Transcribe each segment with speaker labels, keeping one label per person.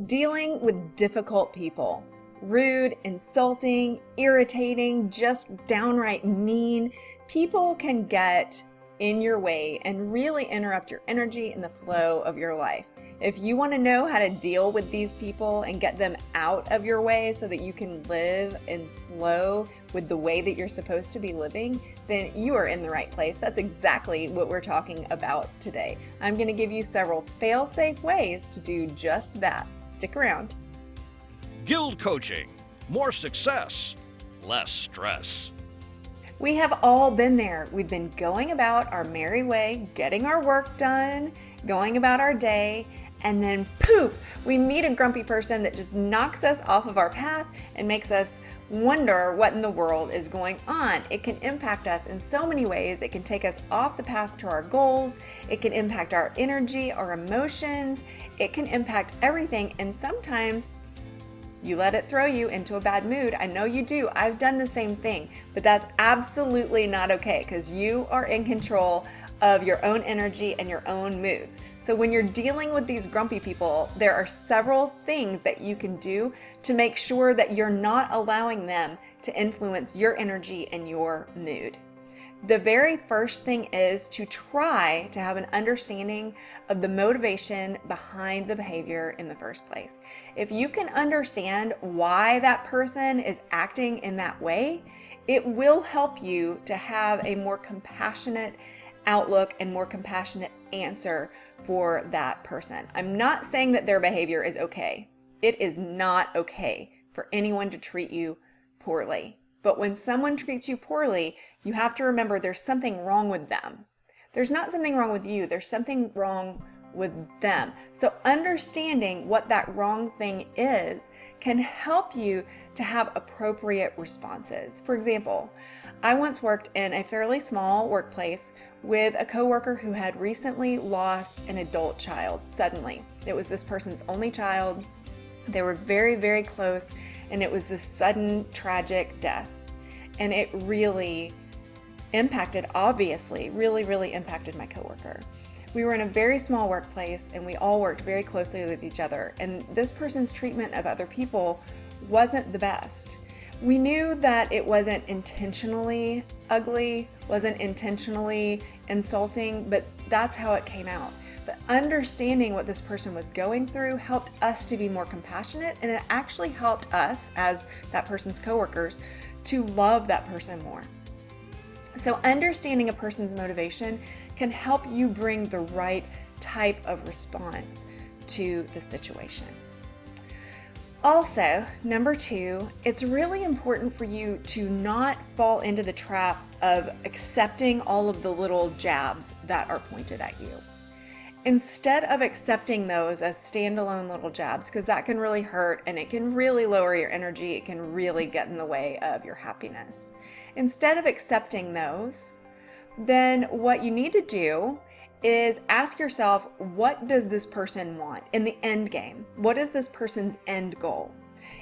Speaker 1: Dealing with difficult people, rude, insulting, irritating, just downright mean, people can get in your way and really interrupt your energy and the flow of your life. If you want to know how to deal with these people and get them out of your way so that you can live and flow with the way that you're supposed to be living, then you are in the right place. That's exactly what we're talking about today. I'm going to give you several fail-safe ways to do just that. Stick around.
Speaker 2: GILD Coaching. More success, less stress.
Speaker 1: We have all been there. We've been going about our merry way, getting our work done, going about our day, and then poof, we meet a grumpy person that just knocks us off of our path and makes us wonder what in the world is going on. It can impact us in so many ways. It can take us off the path to our goals. It can impact our energy, our emotions. It can impact everything, and sometimes you let it throw you into a bad mood. I know you do. I've done the same thing, but that's absolutely not okay because you are in control of your own energy and your own moods. So when you're dealing with these grumpy people, there are several things that you can do to make sure that you're not allowing them to influence your energy and your mood. The very first thing is to try to have an understanding of the motivation behind the behavior in the first place. If you can understand why that person is acting in that way, it will help you to have a more compassionate outlook and more compassionate answer for that person. I'm not saying that their behavior is okay. It is not okay for anyone to treat you poorly. But when someone treats you poorly, you have to remember there's something wrong with them. There's not something wrong with you. There's something wrong with them. So understanding what that wrong thing is can help you to have appropriate responses. For example, I once worked in a fairly small workplace with a coworker who had recently lost an adult child suddenly. It was this person's only child. They were very, very close, and it was this sudden, tragic death. And it really impacted, obviously, really impacted my coworker. We were in a very small workplace, and we all worked very closely with each other. And this person's treatment of other people wasn't the best. We knew that it wasn't intentionally ugly, wasn't intentionally insulting, but that's how it came out. But understanding what this person was going through helped us to be more compassionate, and it actually helped us, as that person's coworkers, to love that person more. So understanding a person's motivation can help you bring the right type of response to the situation. Also, number 2, it's really important for you to not fall into the trap of accepting all of the little jabs that are pointed at you. Instead of accepting those as standalone little jabs, because that can really hurt and it can really lower your energy, it can really get in the way of your happiness. Instead of accepting those, then what you need to do is ask yourself, what does this person want in the end game? What is this person's end goal?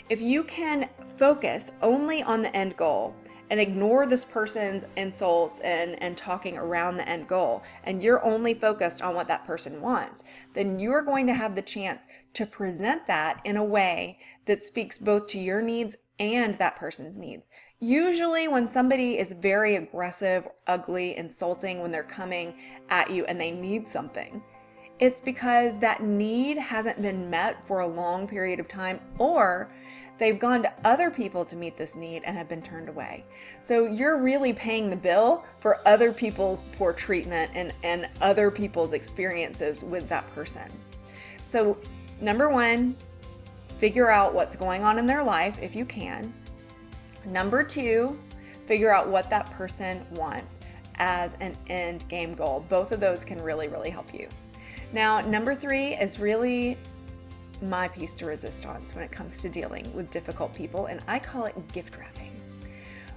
Speaker 1: If you can focus only on the end goal and ignore this person's insults and talking around the end goal, and you're only focused on what that person wants, then you're going to have the chance to present that in a way that speaks both to your needs and that person's needs. Usually when somebody is very aggressive, ugly, insulting, when they're coming at you and they need something, it's because that need hasn't been met for a long period of time, or they've gone to other people to meet this need and have been turned away. So you're really paying the bill for other people's poor treatment and other people's experiences with that person. So number 1, figure out what's going on in their life if you can. Number 2, figure out what that person wants as an end game goal. Both of those can really help you. Now, number 3 is really my piece de resistance when it comes to dealing with difficult people, and I call it gift wrapping.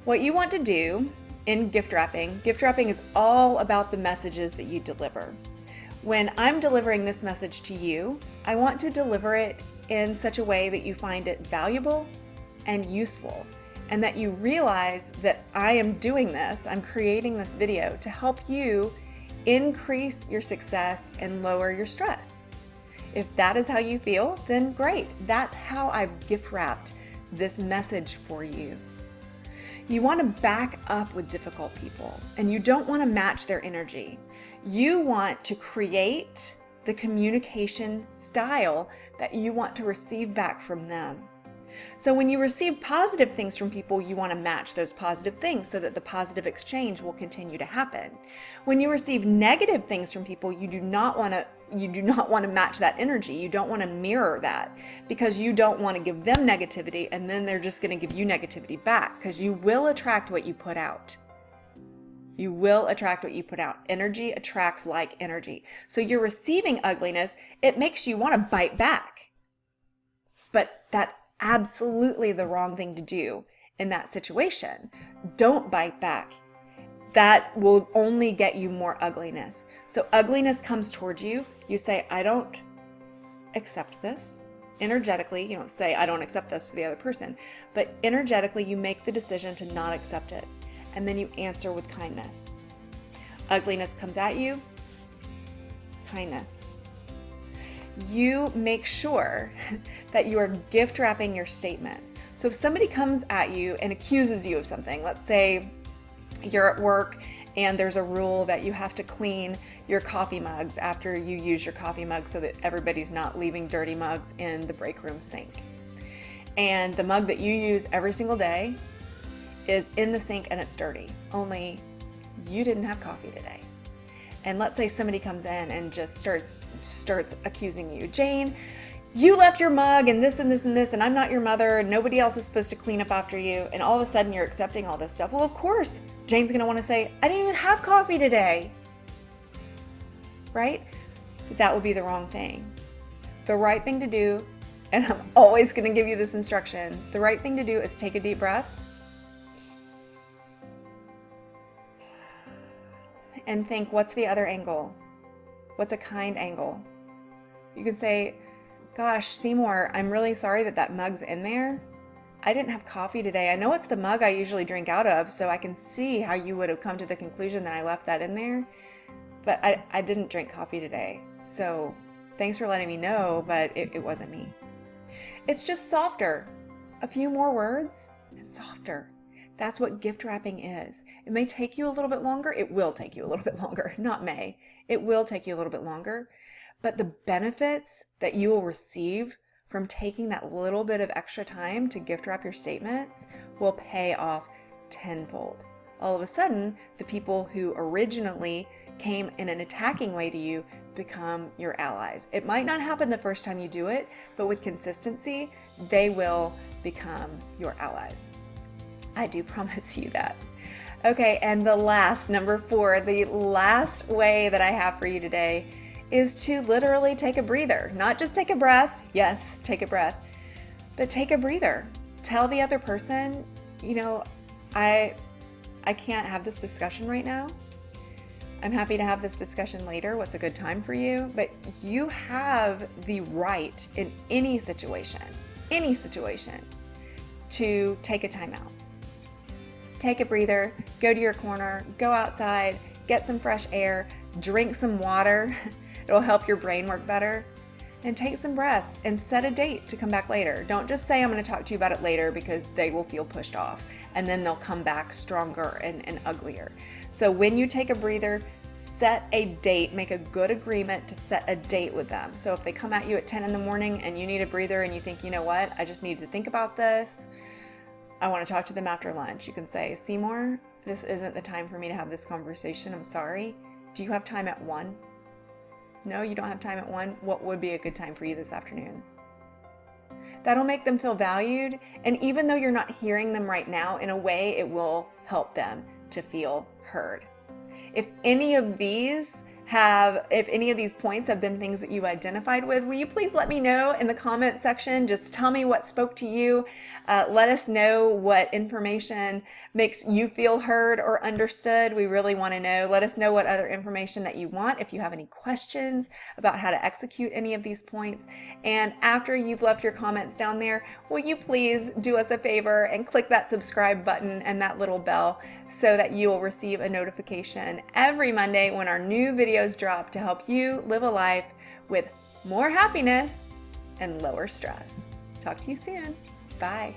Speaker 1: What you want to do in gift wrapping is all about the messages that you deliver. When I'm delivering this message to you, I want to deliver it in such a way that you find it valuable and useful, and that you realize that I am doing this, I'm creating this video to help you increase your success and lower your stress. If that is how you feel, then great. That's how I've gift wrapped this message for you. You want to back up with difficult people, and you don't want to match their energy. You want to create the communication style that you want to receive back from them. So when you receive positive things from people, you want to match those positive things so that the positive exchange will continue to happen. When you receive negative things from people, you do not want to match that energy. You don't want to mirror that, because you don't want to give them negativity and then they're just going to give you negativity back, because you will attract what you put out. You will attract what you put out. Energy attracts like energy. So you're receiving ugliness, it makes you want to bite back. But that's absolutely the wrong thing to do in that situation. Don't bite back. That will only get you more ugliness. So ugliness comes towards you. You say, I don't accept this. Energetically, you don't say, I don't accept this to the other person. But energetically, you make the decision to not accept it. And then you answer with kindness. Ugliness comes at you. Kindness. You make sure that you are gift wrapping your statements. So if somebody comes at you and accuses you of something, let's say you're at work and there's a rule that you have to clean your coffee mugs after you use your coffee mug so that everybody's not leaving dirty mugs in the break room sink. And the mug that you use every single day is in the sink and it's dirty, only you didn't have coffee today. And let's say somebody comes in and just starts accusing you. Jane, you left your mug and this and this and this, and I'm not your mother, and nobody else is supposed to clean up after you. And all of a sudden you're accepting all this stuff. Well, of course, Jane's going to want to say, I didn't even have coffee today. Right? But that would be the wrong thing. The right thing to do, and I'm always going to give you this instruction, the right thing to do is take a deep breath and think, what's the other angle? What's a kind angle? You can say, gosh, Seymour, I'm really sorry that mug's in there. I didn't have coffee today. I know it's the mug I usually drink out of, so I can see how you would have come to the conclusion that I left that in there. But I didn't drink coffee today. So thanks for letting me know, but it wasn't me. It's just softer. A few more words and softer. That's what gift wrapping is. It may take you a little bit longer. It will take you a little bit longer. Not may. It will take you a little bit longer. But the benefits that you will receive from taking that little bit of extra time to gift wrap your statements will pay off tenfold. All of a sudden, the people who originally came in an attacking way to you become your allies. It might not happen the first time you do it, but with consistency, they will become your allies. I do promise you that. Okay, and the last, number 4, the last way that I have for you today is to literally take a breather. Not just take a breath. Yes, take a breath. But take a breather. Tell the other person, I can't have this discussion right now. I'm happy to have this discussion later. What's a good time for you? But you have the right in any situation, to take a timeout. Take a breather, go to your corner, go outside, get some fresh air, drink some water. It'll help your brain work better. And take some breaths and set a date to come back later. Don't just say, I'm going to talk to you about it later, because they will feel pushed off and then they'll come back stronger and uglier. So when you take a breather, set a date, make a good agreement to set a date with them. So if they come at you at 10 in the morning and you need a breather and you think, you know what, I just need to think about this. I want to talk to them after lunch. You can say, Seymour, this isn't the time for me to have this conversation. I'm sorry. Do you have time at 1? No, you don't have time at 1. What would be a good time for you this afternoon? That'll make them feel valued. And even though you're not hearing them right now, in a way, it will help them to feel heard. If any of these points have been things that you identified with, will you please let me know in the comment section? Just tell me what spoke to you. Let us know what information makes you feel heard or understood. We really want to know. Let us know what other information that you want. If you have any questions about how to execute any of these points. And after you've left your comments down there, will you please do us a favor and click that subscribe button and that little bell so that you will receive a notification every Monday when our new videos drop to help you live a life with more happiness, and lower stress. Talk to you soon. Bye.